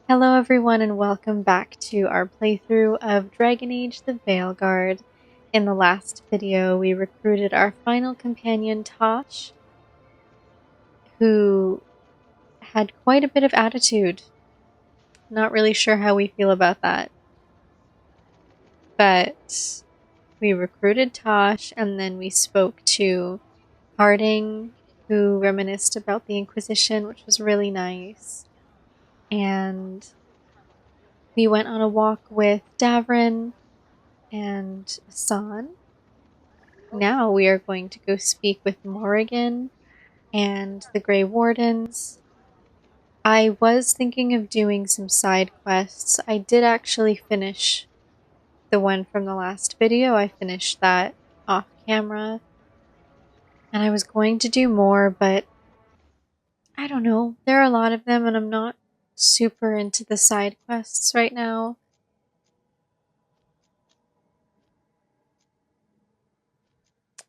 Hello everyone and welcome back to our playthrough of Dragon Age the Veilguard. In the last video we recruited our final companion Tosh, who had quite a bit of attitude. Not really sure how we feel about that. But we recruited Tosh and then we spoke to Harding, who reminisced about the Inquisition, which was really nice. And we went on a walk with Davrin and Asan. Now we are going to go speak with Morrigan and the Grey Wardens. I was thinking of doing some side quests. I did actually finish the one from the last video. I finished that off camera. And I was going to do more, but I don't know. There are a lot of them and I'm not super into the side quests right now.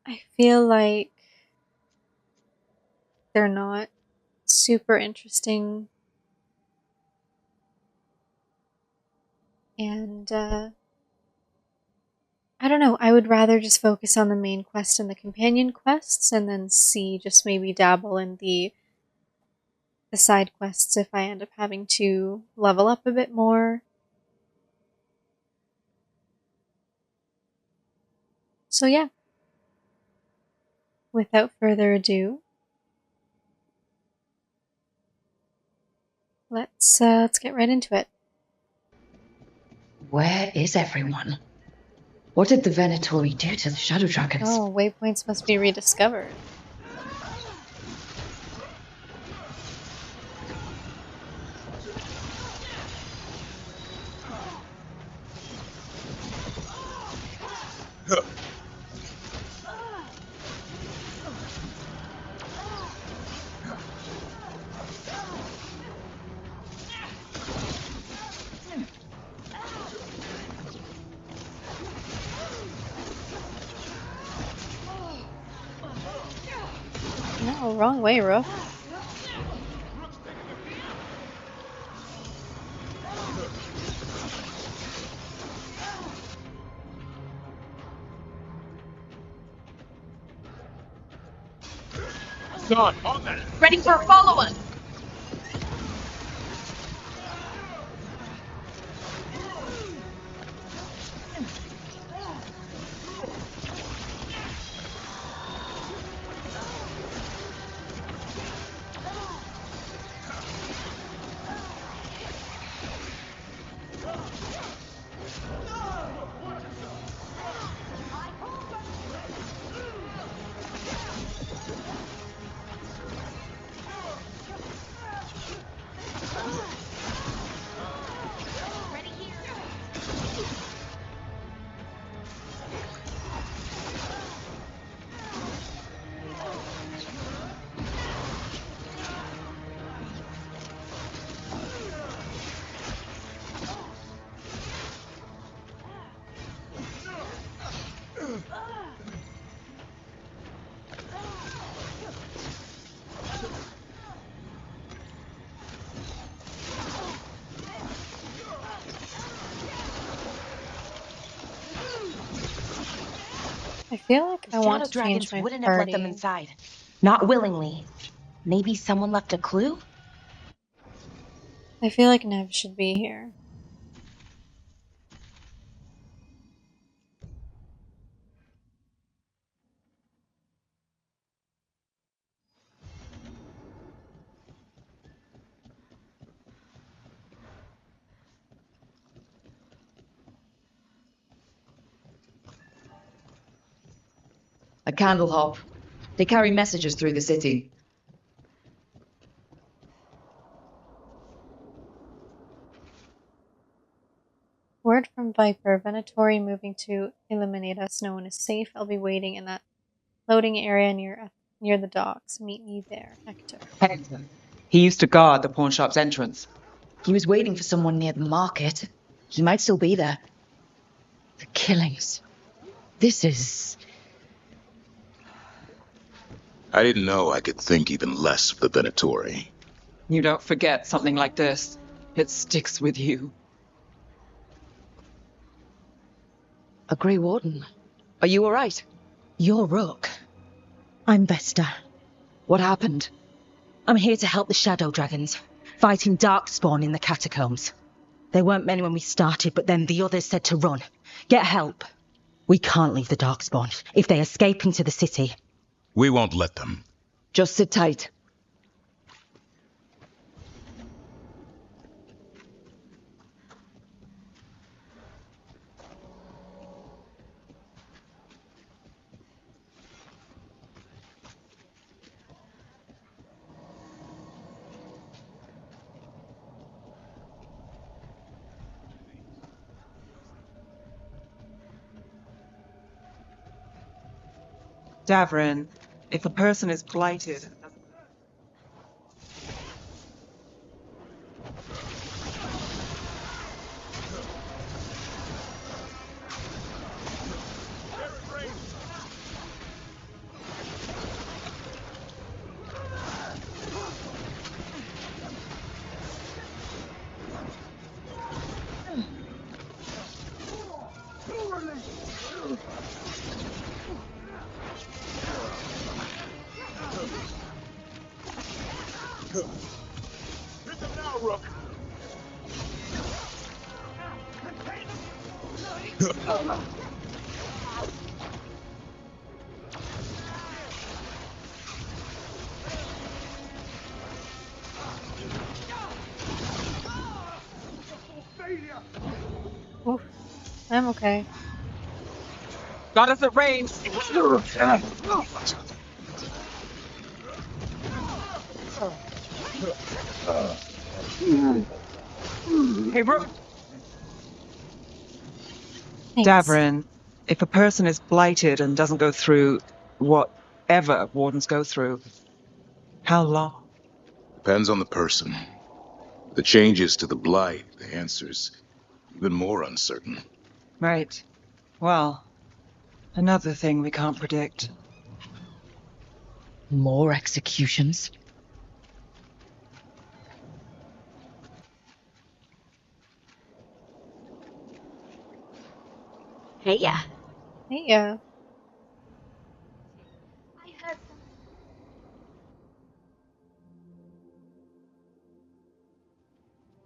I feel like they're not super interesting. And I don't know, I would rather just focus on the main quest and the companion quests and then see, just maybe dabble in the side quests if I end up having to level up a bit more. So yeah, without further ado, let's get right into it. Where is everyone? What did the Venatori do to the Shadow Dragons? Oh, waypoints must be rediscovered. No, wrong way, Rook. Done. On that. Ready for a follow-up! I feel like I want Shadow to change Dragons my wouldn't have let them party. inside. Not willingly. Maybe someone left a clue? I feel like Nev should be here. A candle hop. They carry messages through the city. Word from Viper, Venatori moving to eliminate us. No one is safe. I'll be waiting in that loading area near the docks. Meet me there, Hector. Hector. He used to guard the pawn shop's entrance. He was waiting for someone near the market. He might still be there. The killings. This is... I didn't know I could think even less of the Venatori. You don't forget something like this. It sticks with you. A Grey Warden. Are you alright? You're Rook. I'm Vesta. What happened? I'm here to help the Shadow Dragons, fighting Darkspawn in the catacombs. There weren't many when we started, but then the others said to run. Get help. We can't leave the Darkspawn if they escape into the city. We won't let them. Just sit tight. Davrin, if a person is blighted... Oof. I'm okay. Got us at range! Hey, Rook! Thanks. Davrin, if a person is blighted and doesn't go through whatever wardens go through, how long? Depends on the person. The changes to the Blight, the answer's even more uncertain. Right. Well, another thing we can't predict. More executions? Hey, yeah. Hey, yeah.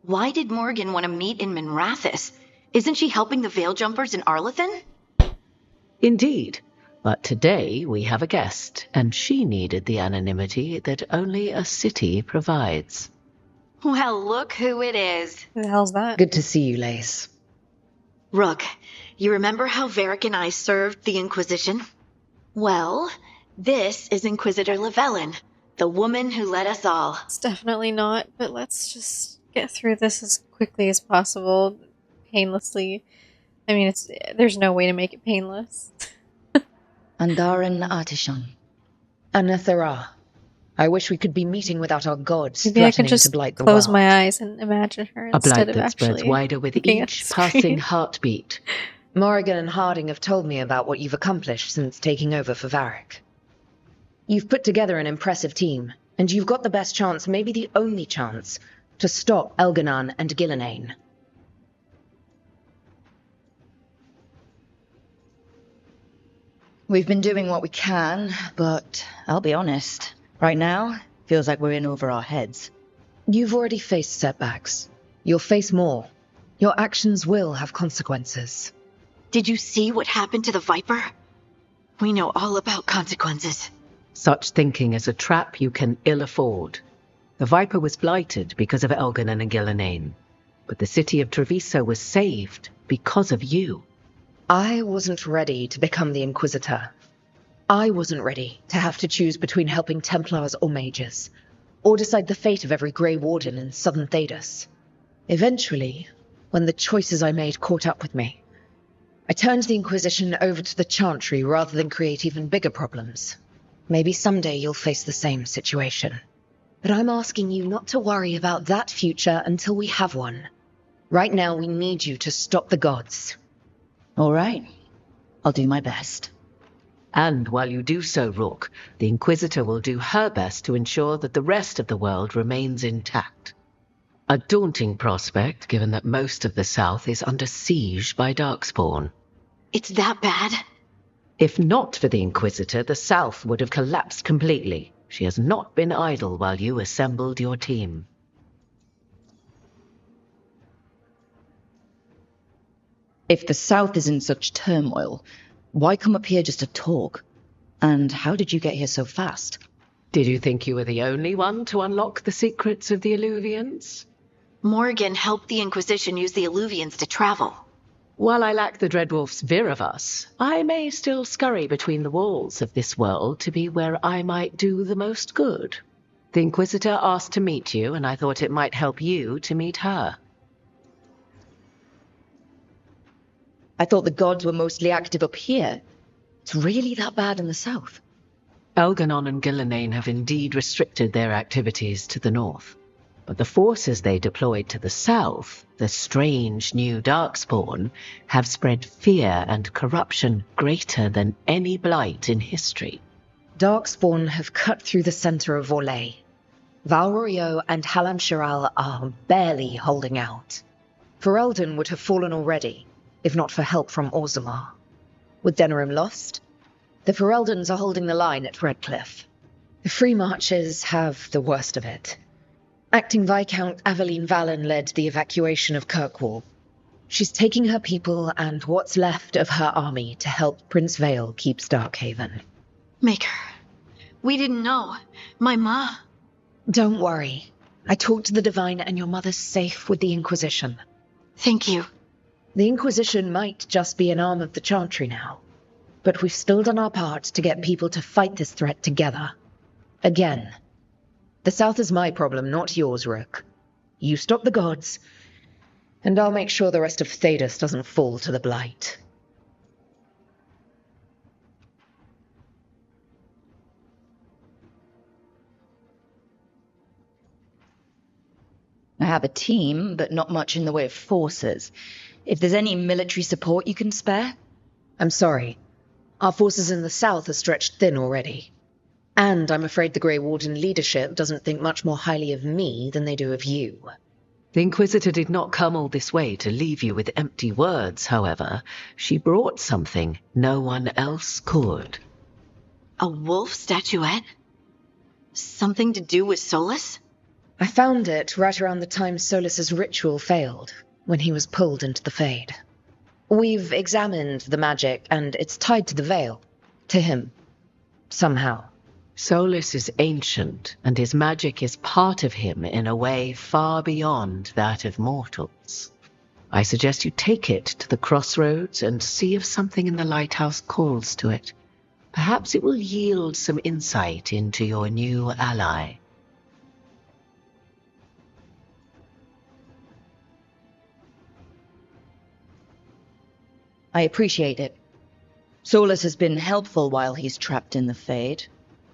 Why did Morgan want to meet in Minrathous? Isn't she helping the Veil Jumpers in Arlathan? Indeed. But today we have a guest, and she needed the anonymity that only a city provides. Well, look who it is. Who the hell's that? Good to see you, Lace. Rook, you remember how Varric and I served the Inquisition? Well, this is Inquisitor Llewellyn, the woman who led us all. It's definitely not, but let's just get through this as quickly as possible, painlessly. I mean, there's no way to make it painless. Andaran Artishan. Anathara. I wish we could be meeting without our gods Maybe I threatening can just to blight the close world. my eyes and imagine her A instead blight of that spreads actually wider with looking at each the passing screen. heartbeat. Morrigan and Harding have told me about what you've accomplished since taking over for Varric. You've put together an impressive team, and you've got the best chance, maybe the only chance, to stop Elganan and Gillenane. We've been doing what we can, but I'll be honest. Right now, feels like we're in over our heads. You've already faced setbacks. You'll face more. Your actions will have consequences. Did you see what happened to the Viper? We know all about consequences. Such thinking is a trap you can ill afford. The Viper was blighted because of Elganan and Gillenane, but the city of Treviso was saved because of you. I wasn't ready to become the Inquisitor. I wasn't ready to have to choose between helping Templars or mages, or decide the fate of every Grey Warden in southern Thedas. Eventually, when the choices I made caught up with me, I turned the Inquisition over to the Chantry rather than create even bigger problems. Maybe someday you'll face the same situation. But I'm asking you not to worry about that future until we have one. Right now, we need you to stop the gods. All right. I'll do my best. And while you do so, Rook, the Inquisitor will do her best to ensure that the rest of the world remains intact. A daunting prospect, given that most of the South is under siege by Darkspawn. It's that bad? If not for the Inquisitor, the South would have collapsed completely. She has not been idle while you assembled your team. If the South is in such turmoil, why come up here just to talk? And how did you get here so fast? Did you think you were the only one to unlock the secrets of the Illuvians? Morgan helped the Inquisition use the Illuvians to travel. While I lack the Dreadwolf's Viravus, I may still scurry between the walls of this world to be where I might do the most good. The Inquisitor asked to meet you, and I thought it might help you to meet her. I thought the gods were mostly active up here. It's really that bad in the south? Elganon and Gillenane have indeed restricted their activities to the north. But the forces they deployed to the south, the strange new Darkspawn, have spread fear and corruption greater than any blight in history. Darkspawn have cut through the center of Orlais. Valrorio and Halam Shiral are barely holding out. Ferelden would have fallen already, if not for help from Orzammar. With Denerim lost, the Fereldans are holding the line at Redcliffe. The Free Marchers have the worst of it. Acting Viscount Aveline Valen led the evacuation of Kirkwall. She's taking her people and what's left of her army to help Prince Vale keep Starkhaven. Maker, we didn't know. My ma. Don't worry. I talked to the Divine and your mother's safe with the Inquisition. Thank you. The Inquisition might just be an arm of the Chantry now, but we've still done our part to get people to fight this threat together. Again. The South is my problem, not yours, Rook. You stop the gods, and I'll make sure the rest of Thedas doesn't fall to the Blight. I have a team, but not much in the way of forces. If there's any military support you can spare? I'm sorry. Our forces in the South are stretched thin already. And I'm afraid the Grey Warden leadership doesn't think much more highly of me than they do of you. The Inquisitor did not come all this way to leave you with empty words, however. She brought something no one else could. A wolf statuette? Something to do with Solus? I found it right around the time Solus's ritual failed, when he was pulled into the Fade. We've examined the magic, and it's tied to the Veil. To him. Somehow. Solus is ancient, and his magic is part of him in a way far beyond that of mortals. I suggest you take it to the crossroads and see if something in the lighthouse calls to it. Perhaps it will yield some insight into your new ally. I appreciate it. Solus has been helpful while he's trapped in the Fade.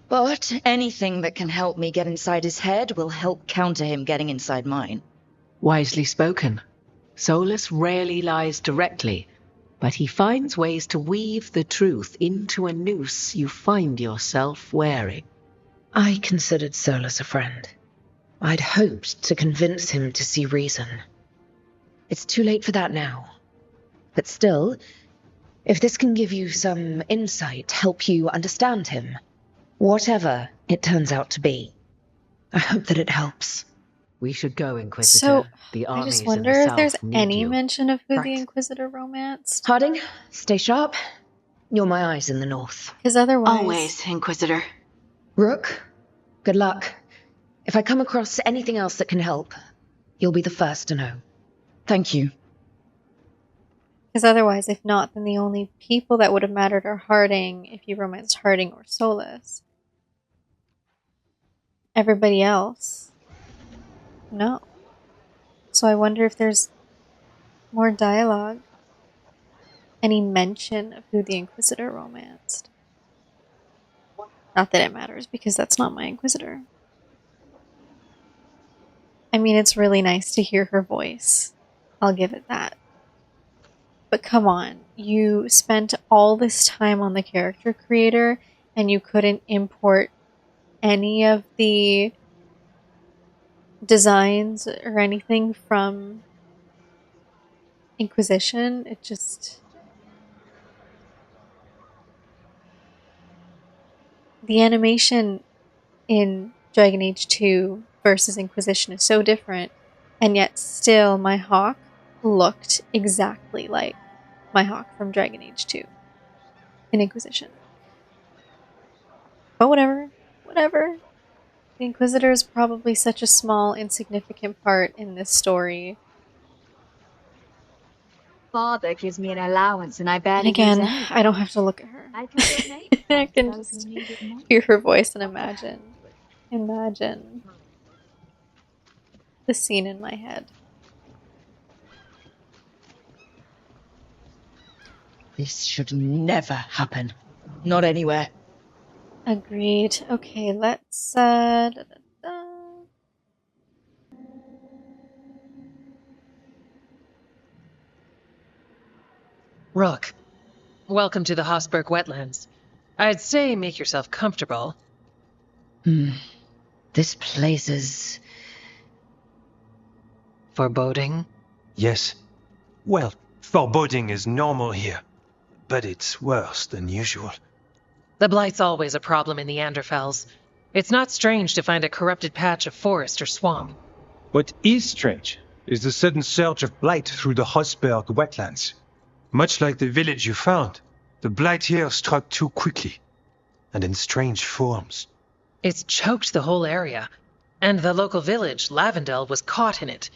But anything that can help me get inside his head will help counter him getting inside mine. Wisely spoken. Solus rarely lies directly, but he finds ways to weave the truth into a noose you find yourself wearing. I considered Solus a friend. I'd hoped to convince him to see reason. It's too late for that now. But still, if this can give you some insight, help you understand him, whatever it turns out to be, I hope that it helps. We should go, Inquisitor. So, The I armies just in wonder the if south there's need any you. mention of who the Right. Inquisitor romanced. Harding, stay sharp. You're my eyes in the north. Because otherwise... Always, Inquisitor. Rook, good luck. If I come across anything else that can help, you'll be the first to know. Thank you. Because otherwise, if not, then the only people that would have mattered are Harding, if you romanced Harding or Solus. Everybody else, no. So I wonder if there's more dialogue, any mention of who the Inquisitor romanced. Not that it matters, because that's not my Inquisitor. I mean, it's really nice to hear her voice. I'll give it that. But come on, you spent all this time on the character creator and you couldn't import any of the designs or anything from Inquisition. It just... The animation in Dragon Age 2 versus Inquisition is so different, and yet still my Hawk looked exactly like my Hawk from Dragon Age 2 in Inquisition. But whatever, whatever. The Inquisitor is probably such a small, insignificant part in this story. Father gives me an allowance and I And barely again, use any. I don't have to look at her. I can donate. I can Those who just need it more. hear her voice and imagine the scene in my head. This should never happen. Not anywhere. Agreed. Okay, let's da, da, da. Rook, welcome to the Hosberg wetlands. I'd say make yourself comfortable. This place is... Foreboding? Yes. Well, foreboding is normal here, but it's worse than usual. The Blight's always a problem in the Anderfels. It's not strange to find a corrupted patch of forest or swamp. What is strange is the sudden surge of Blight through the Hosberg wetlands. Much like the village you found, the Blight here struck too quickly, and in strange forms. It's choked the whole area, and the local village, Lavendel, was caught in it.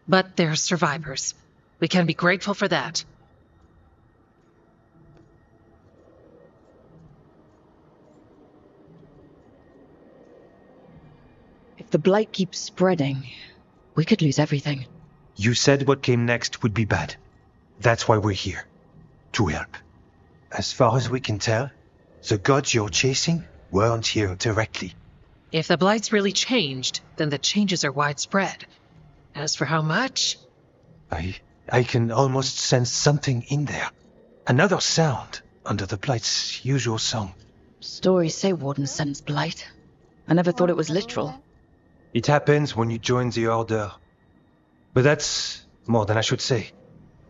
But they're survivors. We can be grateful for that. If the Blight keeps spreading, we could lose everything. You said what came next would be bad. That's why we're here. To help. As far as we can tell, the gods you're chasing weren't here directly. If the Blight's really changed, then the changes are widespread. As for how much... I can almost sense something in there. Another sound under the Blight's usual song. Stories say Wardens sense Blight. I never thought it was literal. It happens when you join the Order. But that's more than I should say.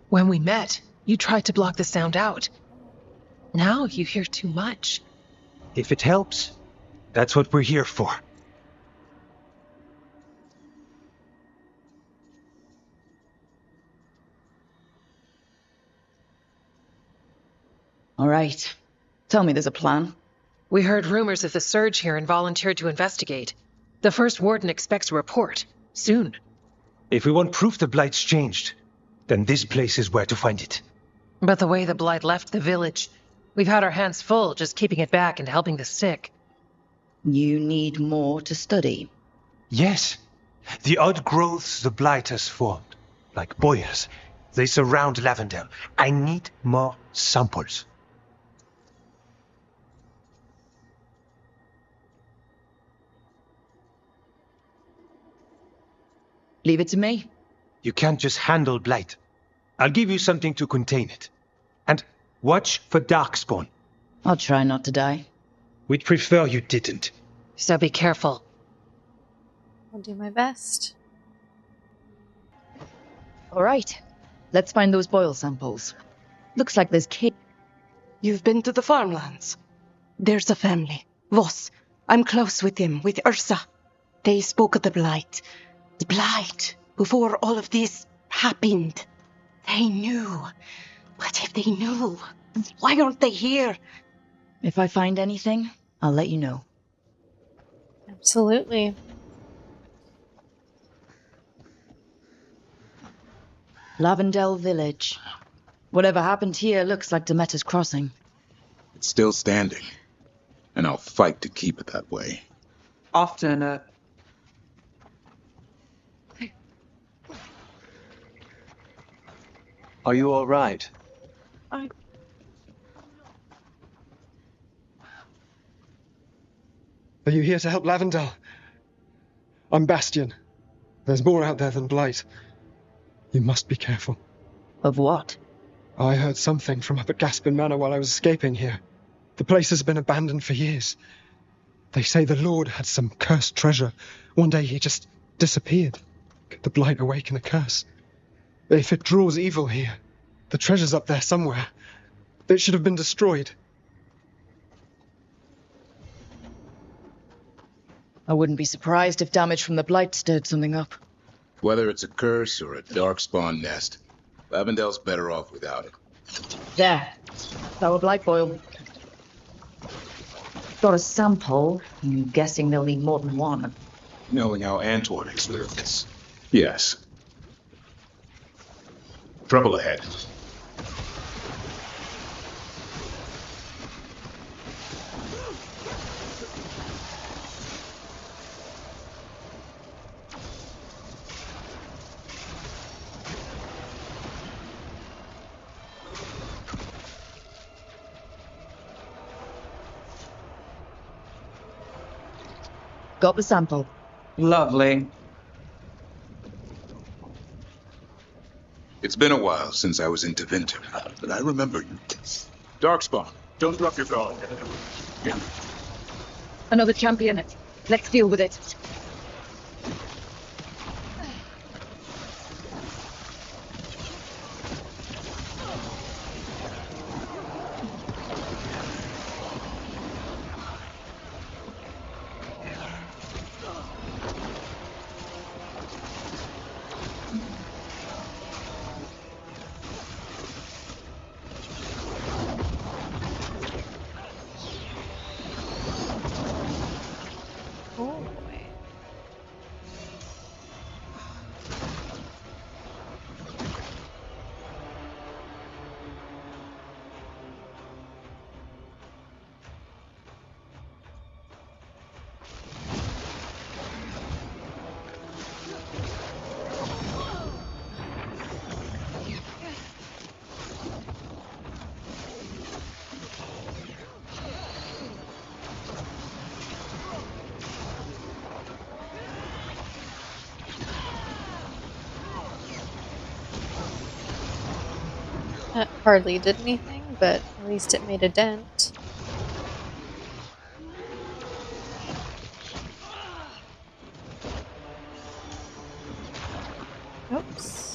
When we met, you tried to block the sound out. Now you hear too much. If it helps, that's what we're here for. All right. Tell me there's a plan. We heard rumors of the surge here and volunteered to investigate. The first warden expects a report. Soon. If we want proof the Blight's changed, then this place is where to find it. But the way the Blight left the village, we've had our hands full just keeping it back and helping the sick. You need more to study. Yes. The odd growths the Blight has formed, like boyers, they surround Lavendel. I need more samples. Leave it to me. You can't just handle Blight. I'll give you something to contain it. And watch for Darkspawn. I'll try not to die. We'd prefer you didn't. So be careful. I'll do my best. All right. Let's find those boil samples. Looks like there's cave. You've been to the farmlands? There's a family. Voss. I'm close with them, with Ursa. They spoke of the Blight. The Blight. Before all of this happened. They knew. What if they knew? Why aren't they here? If I find anything, I'll let you know. Absolutely. Lavendel Village. Whatever happened here looks like Demeta's Crossing. It's still standing, and I'll fight to keep it that way. Often, Are you all right? Are you here to help Lavendel? I'm Bastion. There's more out there than Blight. You must be careful. Of what? I heard something from up at Gaspin Manor while I was escaping here. The place has been abandoned for years. They say the Lord had some cursed treasure. One day he just disappeared. Could the Blight awaken a curse? If it draws evil here, the treasure's up there somewhere. It should have been destroyed. I wouldn't be surprised if damage from the Blight stirred something up. Whether it's a curse or a darkspawn nest, Lavendel's better off without it. There. Our Blight boil. Got a sample. I'm guessing they'll need more than one. Knowing how Antwerp experiments. Yes. Trouble ahead. Got the sample. Lovely. It's been a while since I was in Tevinter, but I remember you. Darkspawn, don't drop your guard. Another champion. Let's deal with it. That hardly did anything, but at least it made a dent. Oops.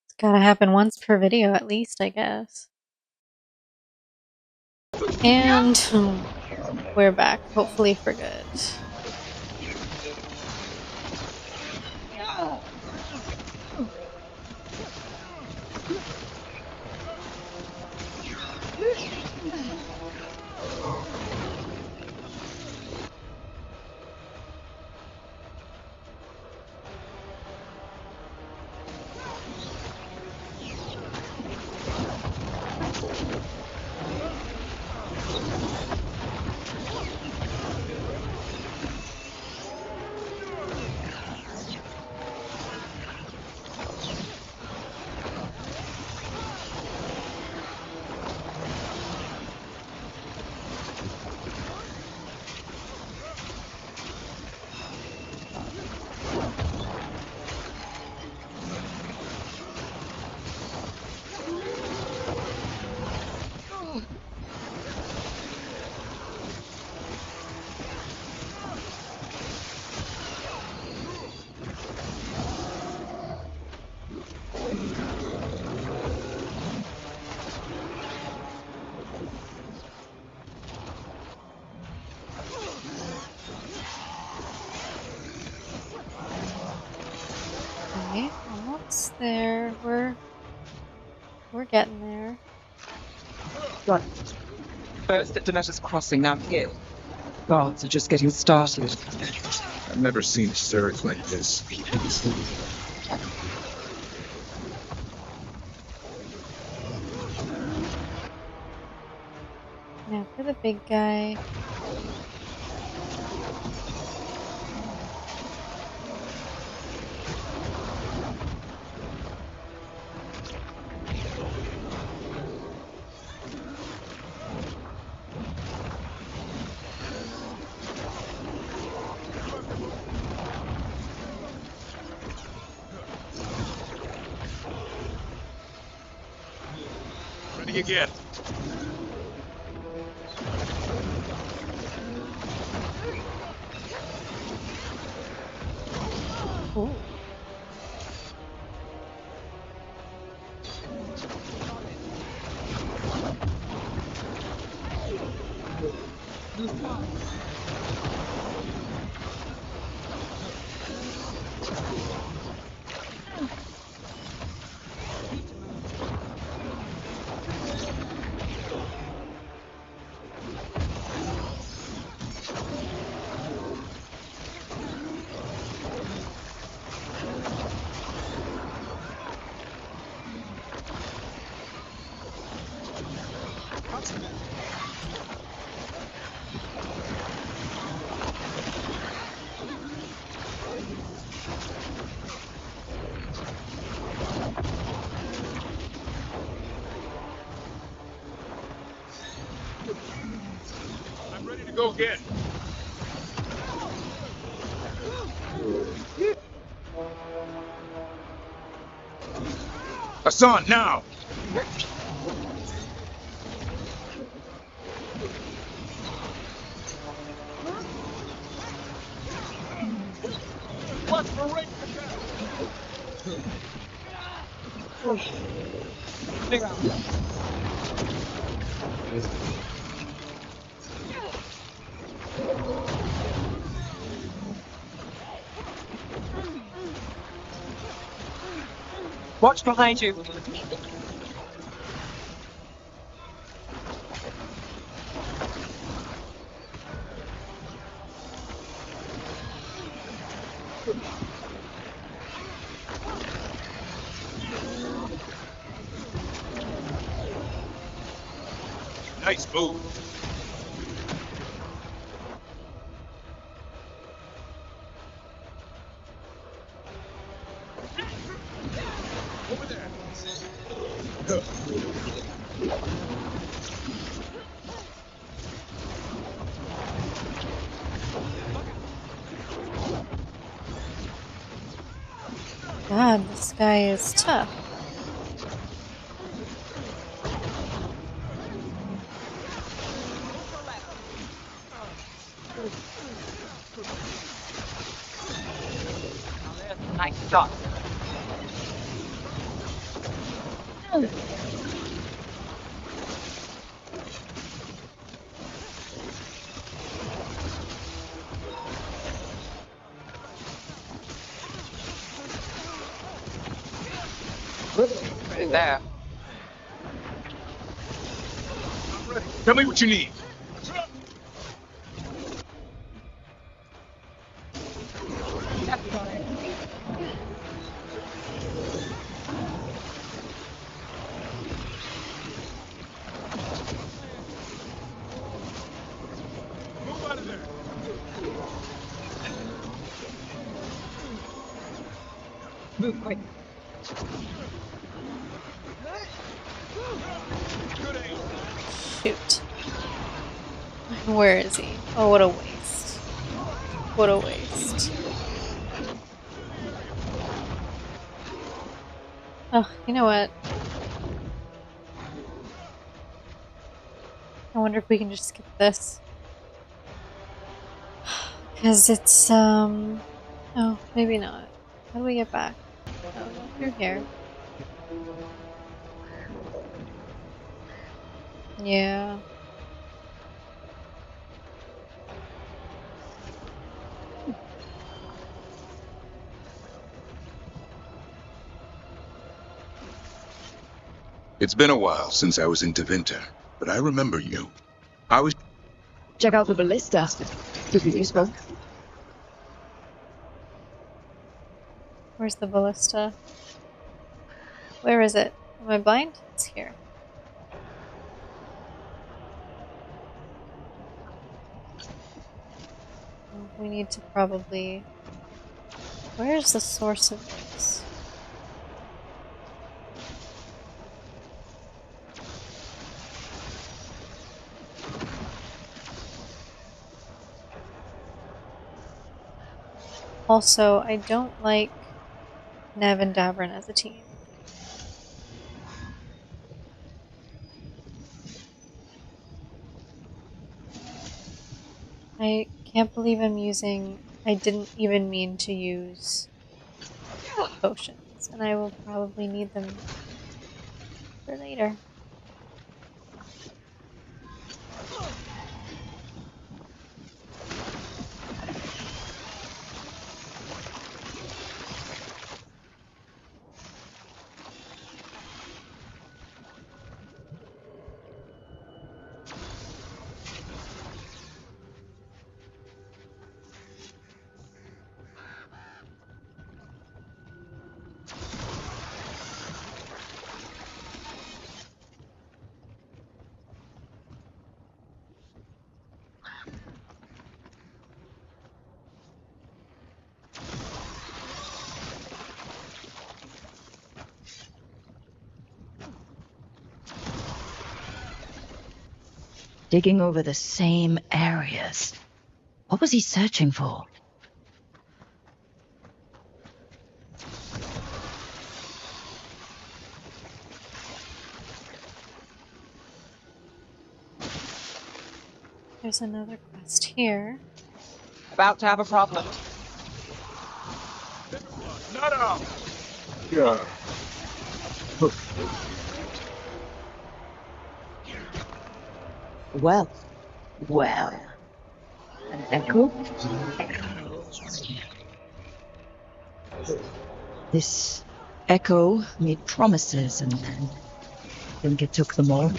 It's gotta happen once per video at least, I guess. And we're back, hopefully for good. Okay, almost there. We're getting there. Right. First at Donetta's Crossing, now here. Gods are just getting started. I've never seen a surge like this. Now for the big guy. Ready again. Ooh. I'm ready to go again. Hassan, now! What's the rate? Watch behind you. Nice move. Over there. God, this guy is tough. Nice shot. Right there. Tell me what you need. Move out of there. Move quick. Good aim. Shoot. Where is he? Oh, what a waste. What a waste. Oh, you know what? I wonder if we can just skip this. Because it's, oh, maybe not. How do we get back? Oh, no, through here. Yeah. It's been a while since I was in Tevinter, but I remember you. I was Check out the ballista. Could be useful. Where's the ballista? Where is it? Am I blind? It's here. We need to probably... Where's the source of this? Also, I don't like Nev and Davrin as a team. I can't believe I'm using... I didn't even mean to use potions, and I will probably need them for later. Digging over the same areas. What was he searching for? There's another quest here. About to have a problem. Not out! Yeah. Well. An echo? This echo made promises and then I think it took them all.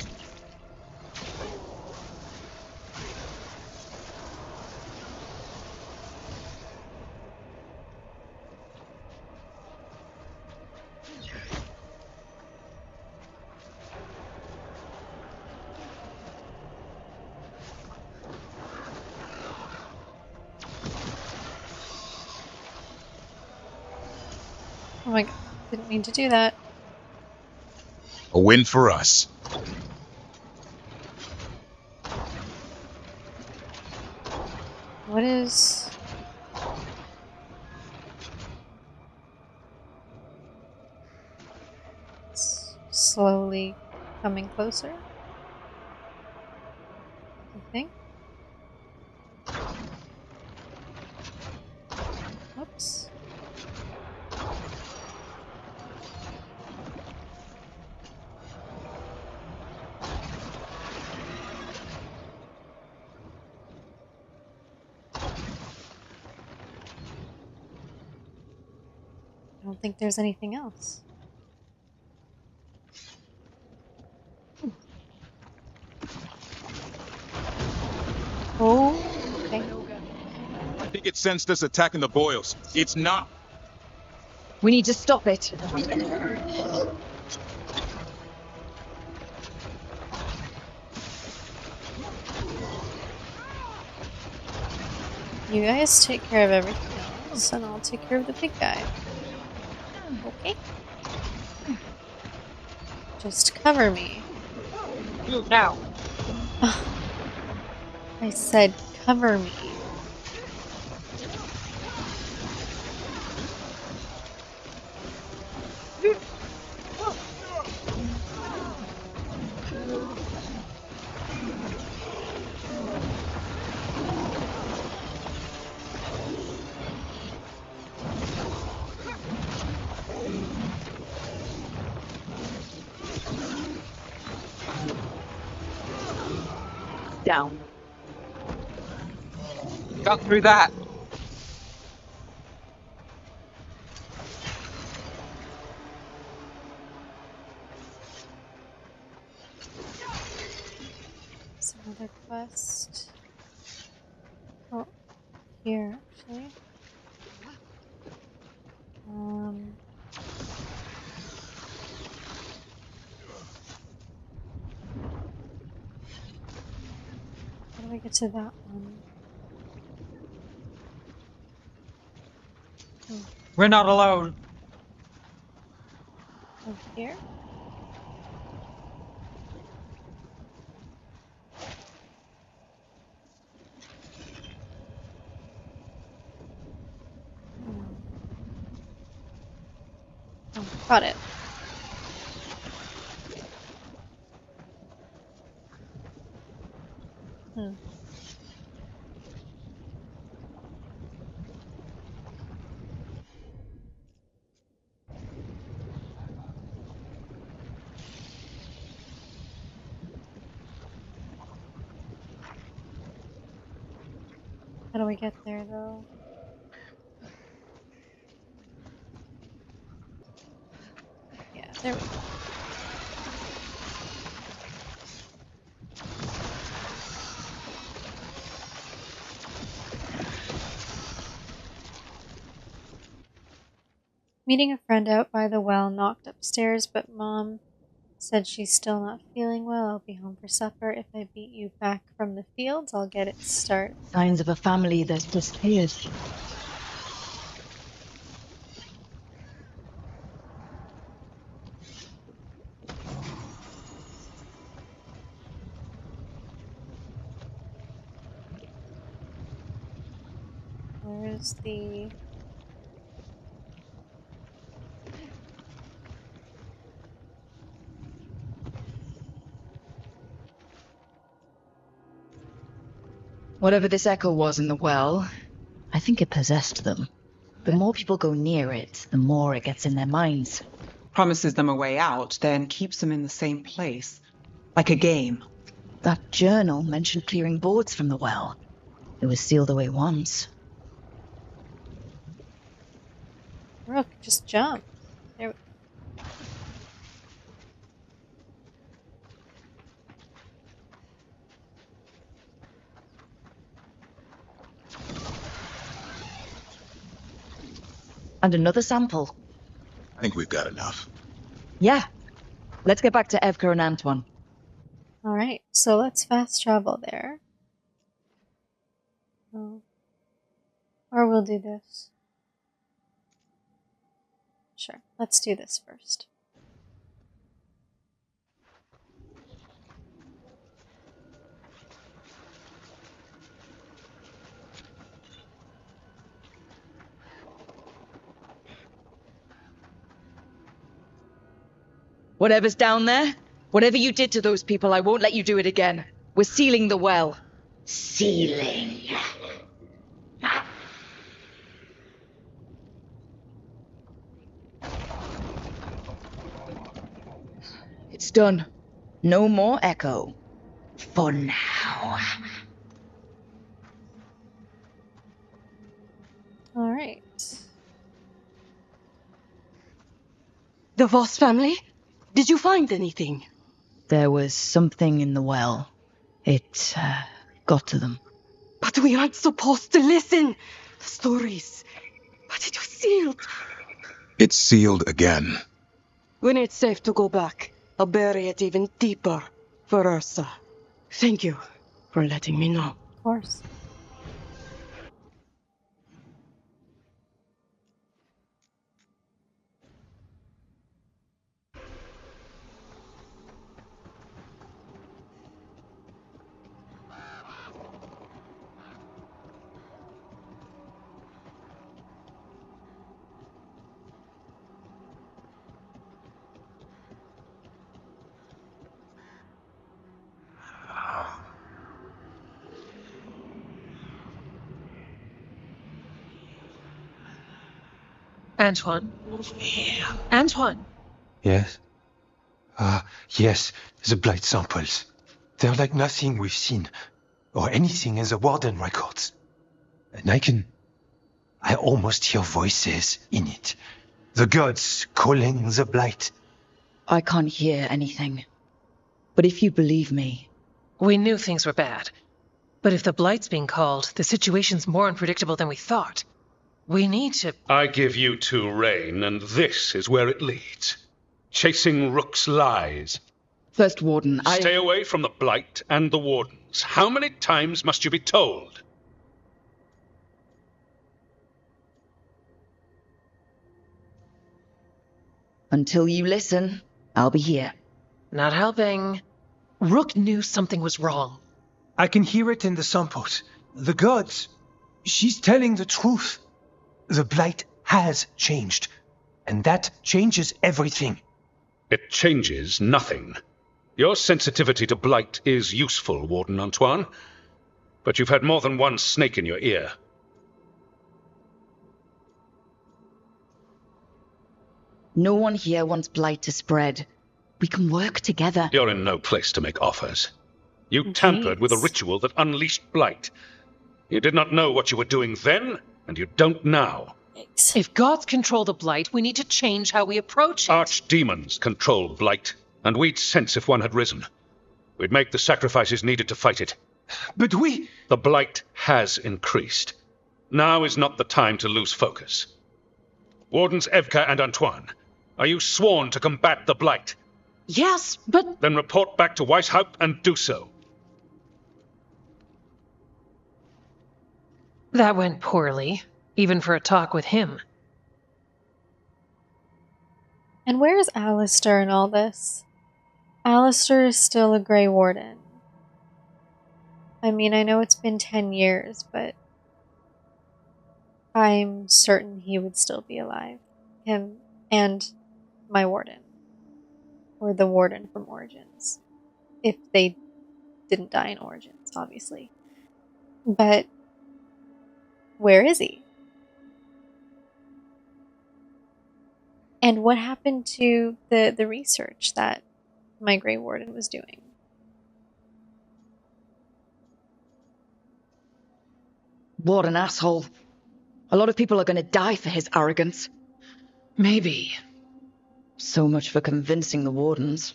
Oh my god, didn't mean to do that. A win for us. What is... It's slowly coming closer, I think. Whoops. I don't think there's anything else. Oh, okay. I think it sensed us attacking the boils. It's not. We need to stop it. You guys take care of everything else, and I'll take care of the big guy. Okay? Just cover me. Move now. I said cover me. Down. Got through that. There's another quest. here, actually. How do I get to that one? We're not alone. Over here? Oh, got it. How do we get there, though? Yeah, there we go. Meeting a friend out by the well, knocked upstairs, but Mom said she's still not feeling well. I'll be home for supper. If I beat you back from the fields, I'll get it started. Signs of a family that's disappeared. Where's the... Whatever this echo was in the well, I think it possessed them. The more people go near it, the more it gets in their minds. Promises them a way out, then keeps them in the same place. Like a game. That journal mentioned clearing boards from the well. It was sealed away once. Rook, just jump. There we go. And another sample. I think we've got enough. Yeah. Let's get back to Evka and Antoine. Alright, so let's fast travel there. Oh. Or we'll do this. Sure, let's do this first. Whatever's down there, whatever you did to those people, I won't let you do it again. We're sealing the well. Sealing. It's done. No more echo. For now. Alright. The Voss family? Did you find anything? There was something in the well. It, got to them. But we aren't supposed to listen. The stories. But it was sealed. It's sealed again. When it's safe to go back, I'll bury it even deeper for Ursa. Thank you for letting me know. Of course. Antoine. Antoine. Yes? Yes, the Blight samples. They're like nothing we've seen, or anything in the Warden records. And I almost hear voices in it. The gods calling the Blight. I can't hear anything. But if you believe me... We knew things were bad. But if the Blight's being called, the situation's more unpredictable than we thought. We need to... I give you two reign, and this is where it leads. Chasing Rook's lies. First Warden, Stay away from the Blight and the Wardens. How many times must you be told? Until you listen, I'll be here. Not helping. Rook knew something was wrong. I can hear it in the samples. The gods. She's telling the truth. The Blight has changed. And that changes everything. It changes nothing. Your sensitivity to Blight is useful, Warden Antoine. But you've had more than one snake in your ear. No one here wants Blight to spread. We can work together. You're in no place to make offers. You tampered with a ritual that unleashed Blight. You did not know what you were doing then, and you don't now. If gods control the Blight, we need to change how we approach it. Archdemons control Blight, and we'd sense if one had risen. We'd make the sacrifices needed to fight it. But The Blight has increased. Now is not the time to lose focus. Wardens Evka and Antoine, are you sworn to combat the Blight? Yes, but... Then report back to Weishaupt and do so. That went poorly, even for a talk with him. And where's Alistair in all this? Alistair is still a Grey Warden. I mean, I know it's been 10 years, but I'm certain he would still be alive. Him and my warden. Or the warden from Origins. If they didn't die in Origins, obviously. But where is he? And what happened to the research that my Grey Warden was doing? What an asshole. A lot of people are going to die for his arrogance. Maybe. So much for convincing the Wardens.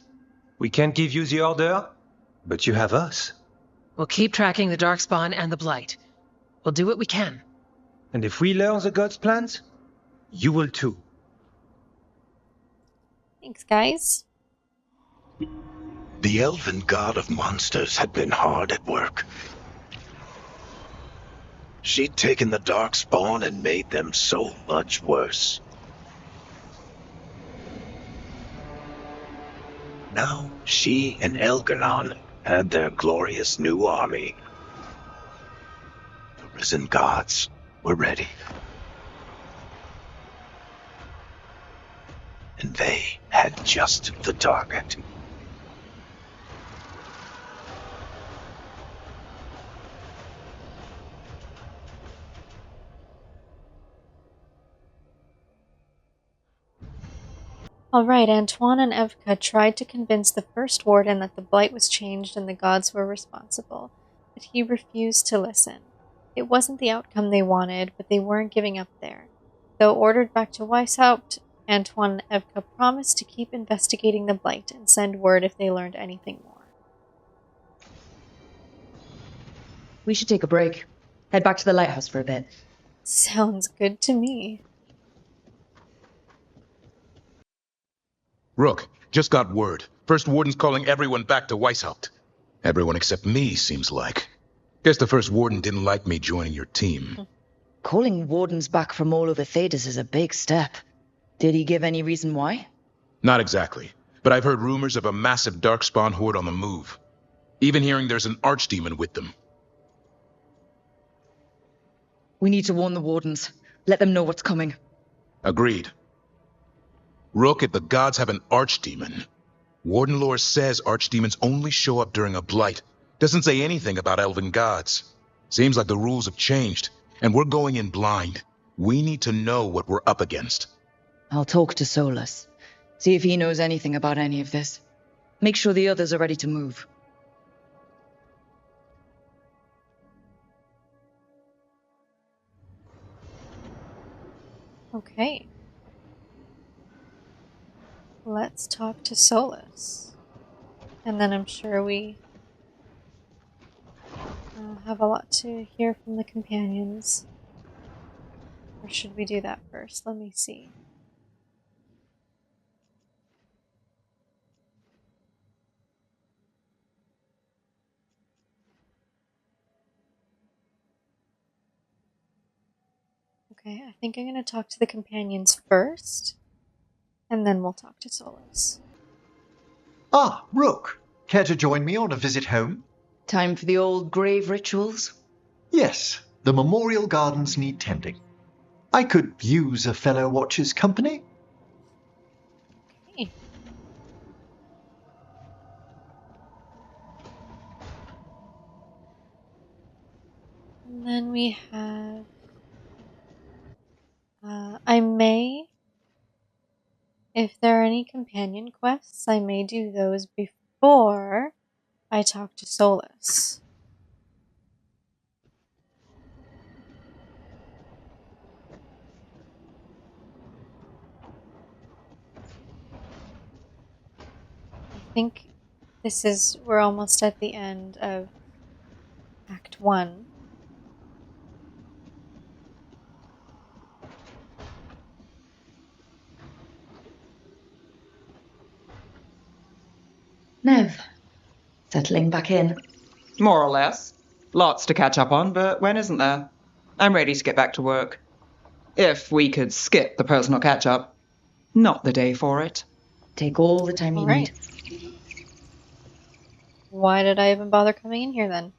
we can't give you the order, but you have us. We'll keep tracking the Darkspawn and the Blight. We'll do what we can. And if we learn the gods' plans, you will too. Thanks, guys. The elven god of monsters had been hard at work. She'd taken the Darkspawn and made them so much worse. Now she and Elganon had their glorious new army. The risen gods were ready. And they had just the target. Alright, Antoine and Evka tried to convince the First Warden that the Blight was changed and the gods were responsible, but he refused to listen. It wasn't the outcome they wanted, but they weren't giving up there. Though ordered back to Weishaupt, Antoine and Evka promised to keep investigating the Blight and send word if they learned anything more. We should take a break. Head back to the lighthouse for a bit. Sounds good to me. Rook, just got word. First Warden's calling everyone back to Weishaupt. Everyone except me, seems like. Guess the First Warden didn't like me joining your team. Calling Wardens back from all over Thedas is a big step. Did he give any reason why? Not exactly, but I've heard rumors of a massive Darkspawn horde on the move. Even hearing there's an Archdemon with them. We need to warn the Wardens. Let them know what's coming. Agreed. Rook, if the gods have an Archdemon, Warden lore says Archdemons only show up during a Blight. Doesn't say anything about elven gods. Seems like the rules have changed, and we're going in blind. We need to know what we're up against. I'll talk to Solus. See if he knows anything about any of this. Make sure the others are ready to move. Okay. Let's talk to Solus. And then I'm sure we... have a lot to hear from the companions. Or should we do that first? Let me see. Okay, I think I'm going to talk to the companions first, and then we'll talk to Solus. Ah, Rook. Care to join me on a visit home? Time for the old grave rituals? Yes, the memorial gardens need tending. I could use a fellow watcher's company. Okay. And then we have... I may... If there are any companion quests, I may do those before I talk to Solus. I think we're almost at the end of Act 1. Nev, settling back in. More or less. Lots to catch up on, but when isn't there? I'm ready to get back to work. If we could skip the personal catch-up. Not the day for it. Take all the time you need. Why did I even bother coming in here then?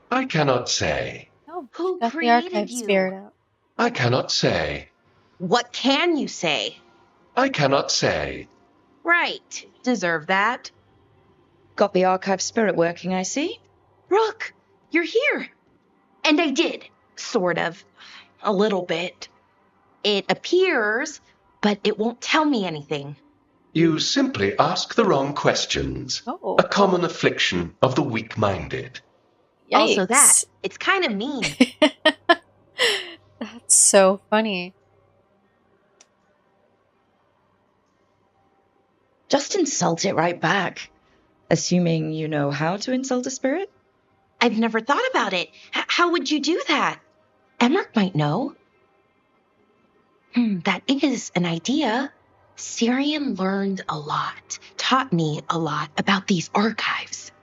I cannot say. Oh, Who got the created archive you? spirit out. I cannot say. What can you say? I cannot say. Right. Deserve that. Got the archive spirit working, I see. Rook, you're here. And I did. Sort of. A little bit. It appears, but it won't tell me anything. You simply ask the wrong questions. Oh. A common affliction of the weak-minded. Yikes. Also that, it's kind of mean. That's so funny. Just insult it right back. Assuming you know how to insult a spirit? I've never thought about it. How would you do that? Emmerich might know. That is an idea. Syrian learned a lot, taught me a lot about these archives.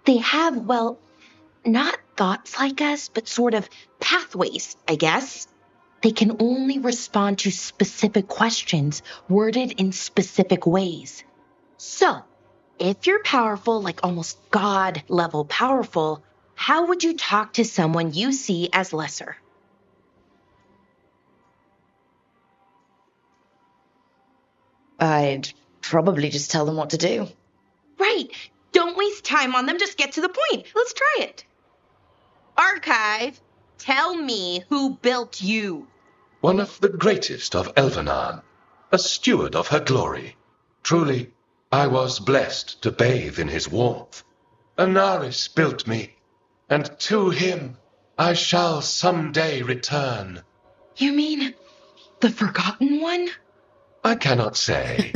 They have, well, not thoughts like us, but sort of pathways, I guess. They can only respond to specific questions worded in specific ways. So, if you're powerful, like almost God-level powerful, how would you talk to someone you see as lesser? I'd probably just tell them what to do. Right. Don't waste time on them. Just get to the point. Let's try it. Archive, tell me who built you. One of the greatest of Elvenan, a steward of her glory. Truly, I was blessed to bathe in his warmth. Anaris built me, and to him I shall someday return. You mean the Forgotten One? I cannot say.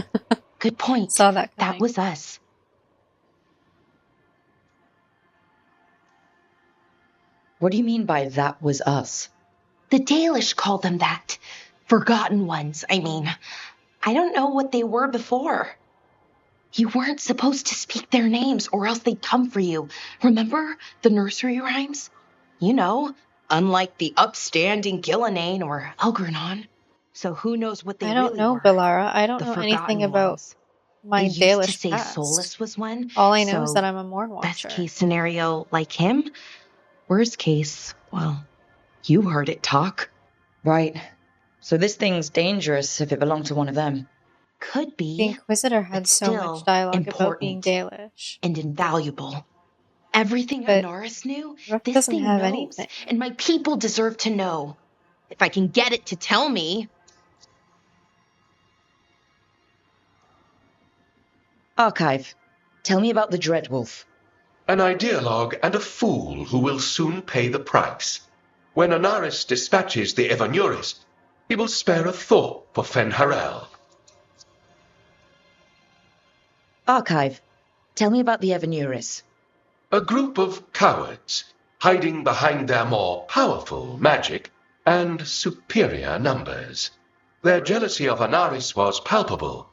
Good point. Saw that coming. That was us. What do you mean by that was us? The Dalish call them that. Forgotten Ones, I mean. I don't know what they were before. You weren't supposed to speak their names or else they'd come for you. Remember the nursery rhymes? You know, unlike the upstanding Gillenane or Elgernon. So who knows what they really were? I don't know, Belara. I don't The know Forgotten anything about Ones. my They used Dalish to say past. Solus was one. All I know is so that I'm a Morn Watcher. best case scenario, like him. Worst case, well, you heard it talk. Right. So this thing's dangerous if it belonged to one of them. Could be. The Inquisitor had so still much dialogue about being important. Dalish. And invaluable. Everything But Anaris knew, Rook this doesn't thing have knows. anything. And my people deserve to know. If I can get it to tell me. Archive, tell me about the Dreadwolf. An ideologue and a fool who will soon pay the price. When Anaris dispatches the Evanuris, he will spare a thought for Fen'Harel. Archive, tell me about the Evanuris. A group of cowards, hiding behind their more powerful magic and superior numbers. Their jealousy of Anaris was palpable.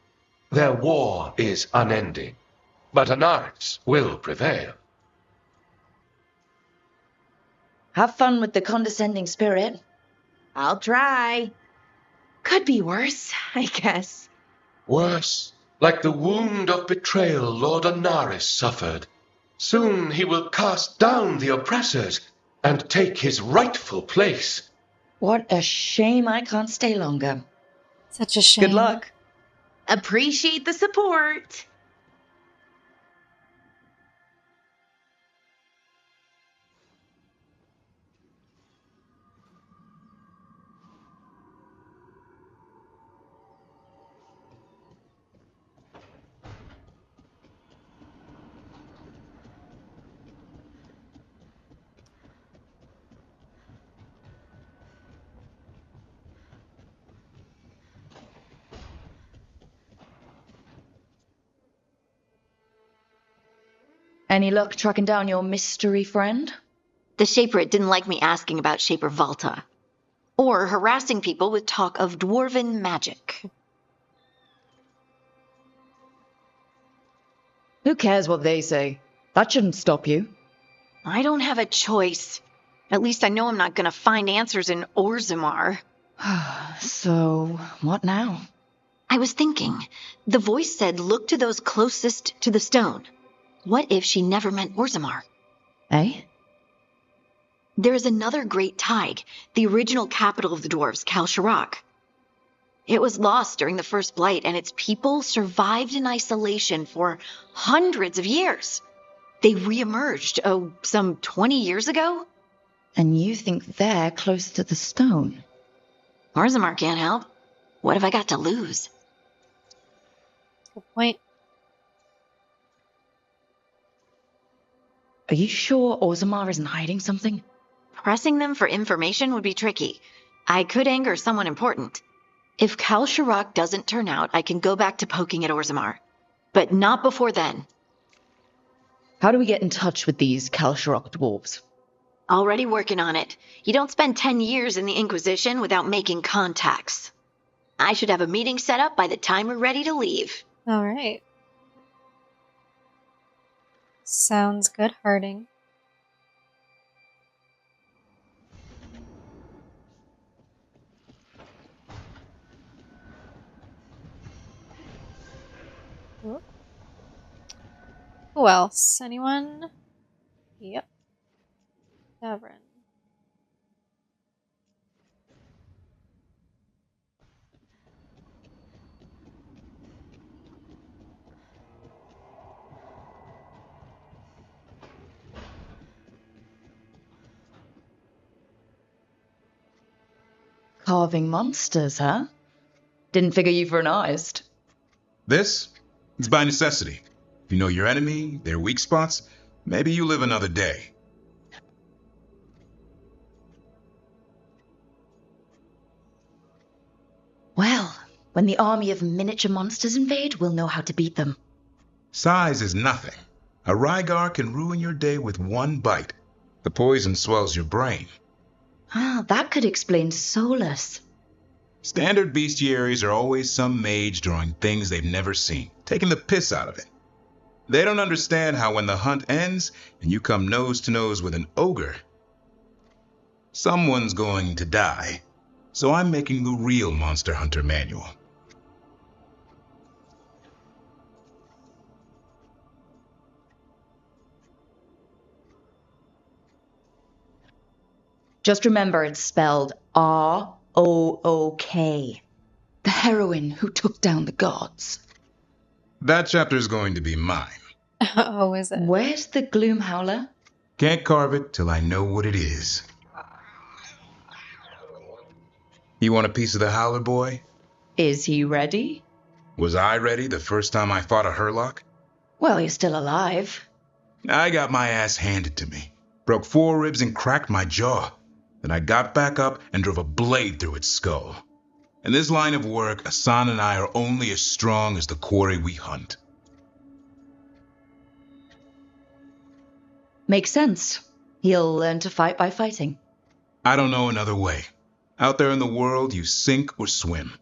Their war is unending. But Anaris will prevail. Have fun with the condescending spirit. I'll try. Could be worse, I guess. Worse, like the wound of betrayal Lord Anaris suffered. Soon he will cast down the oppressors and take his rightful place. What a shame I can't stay longer. Such a shame. Good luck. Appreciate the support. Any luck tracking down your mystery friend? The Shaper didn't like me asking about Shaper Valta. Or harassing people with talk of dwarven magic. Who cares what they say? That shouldn't stop you. I don't have a choice. At least I know I'm not gonna find answers in Orzammar. So, what now? I was thinking. The voice said look to those closest to the stone. What if she never meant Orzammar? Eh? There is another great Tig, the original capital of the dwarves, Kalsharak. It was lost during the first Blight, and its people survived in isolation for hundreds of years. They re-emerged, some 20 years ago? And you think they're close to the stone? Orzammar can't help. What have I got to lose? Good point. Are you sure Orzammar isn't hiding something? Pressing them for information would be tricky. I could anger someone important. If Kalsharak doesn't turn out, I can go back to poking at Orzammar. But not before then. How do we get in touch with these Kalsharak dwarves? Already working on it. You don't spend 10 years in the Inquisition without making contacts. I should have a meeting set up by the time we're ready to leave. All right. Sounds good, Harding. Whoop. Who else? Anyone? Yep. Davrin. Carving monsters, huh? Didn't figure you for an artist. This? It's by necessity. If you know your enemy, their weak spots, maybe you live another day. Well, when the army of miniature monsters invade, we'll know how to beat them. Size is nothing. A Rygar can ruin your day with one bite. The poison swells your brain. Ah, that could explain Solus. Standard bestiaries are always some mage drawing things they've never seen, taking the piss out of it. They don't understand how when the hunt ends and you come nose to nose with an ogre, someone's going to die. So I'm making the real Monster Hunter manual. Just remember it's spelled R-O-O-K. The heroine who took down the gods. That chapter's going to be mine. Oh, is it? Where's the Gloom Howler? Can't carve it till I know what it is. You want a piece of the Howler, boy? Is he ready? Was I ready the first time I fought a Hurlock? Well, you're still alive. I got my ass handed to me. Broke 4 ribs and cracked my jaw. Then I got back up and drove a blade through its skull. In this line of work, Asan and I are only as strong as the quarry we hunt. Makes sense. He'll learn to fight by fighting. I don't know another way. Out there in the world, you sink or swim.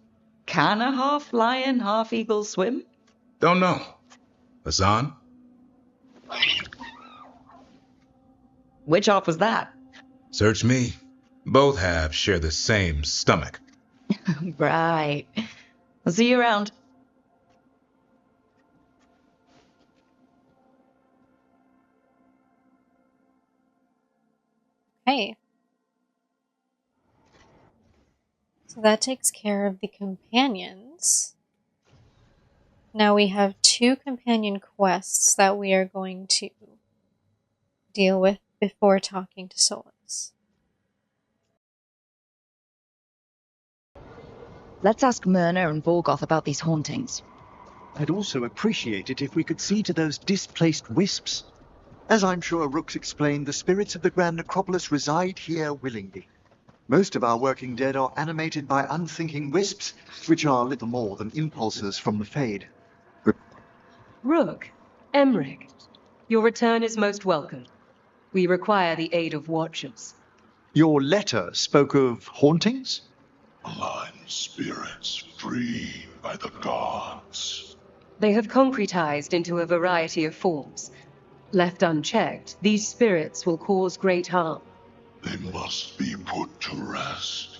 Can a half lion, half eagle swim? Don't know. Asan? Which half was that? Search me. Both halves share the same stomach. Right. I'll see you around. Hey. So that takes care of the companions. Now we have 2 companion quests that we are going to deal with before talking to Solus. Let's ask Myrna and Vorgoth about these hauntings. I'd also appreciate it if we could see to those displaced wisps. As I'm sure Rook's explained, the spirits of the Grand Necropolis reside here willingly. Most of our working dead are animated by unthinking wisps, which are little more than impulses from the Fade. Rook, Emmerich, your return is most welcome. We require the aid of watchers. Your letter spoke of hauntings? Malign spirits freed by the gods. They have concretized into a variety of forms. Left unchecked, these spirits will cause great harm. They must be put to rest.